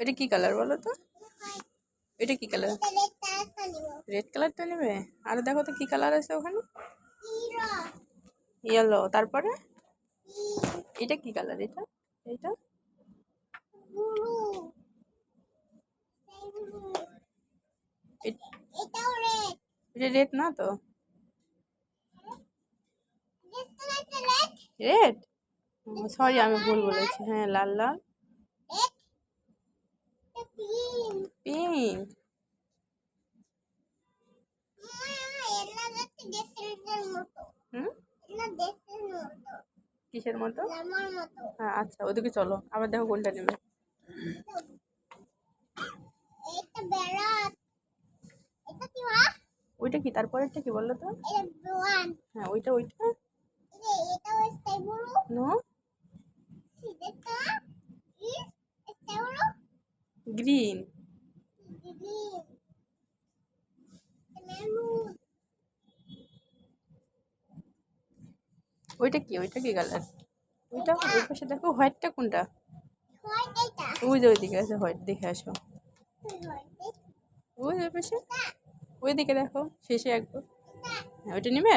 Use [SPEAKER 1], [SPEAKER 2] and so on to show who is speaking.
[SPEAKER 1] এটা কি কালার বলো তো? এটা কি কালার? রেড কালারটা নেবে? আর দেখো তো কি কালার আছে ওখানে। ইয়েলো। তারপরে এটা কি কালার? এটা এটা এটা রেড না তো। রেড? সরি, আমি ভুল বলেছি। হ্যাঁ, লাল লাল। পিঙ্ক? হুম, কিসের মতো? হ্যাঁ, আচ্ছা, ওদিকে চলো, আবার দেখো কোনটা নেবে। ওইটা কি? তারপরেরটা কি বললো তো? হ্যাঁ, ওইটা ওইটা নো, গ্রিন। ওইটা কি? ওইটা কি কালার? ওইটা ওই পাশে দেখো, হোয়াইটটা কোনটা? ওই যে ওইদিকে আছে হোয়াইট, দেখে আসো। ওই যে ওই পাশে, ওইদিকে দেখো শেষে একবার। হ্যাঁ, ওইটা নিবে।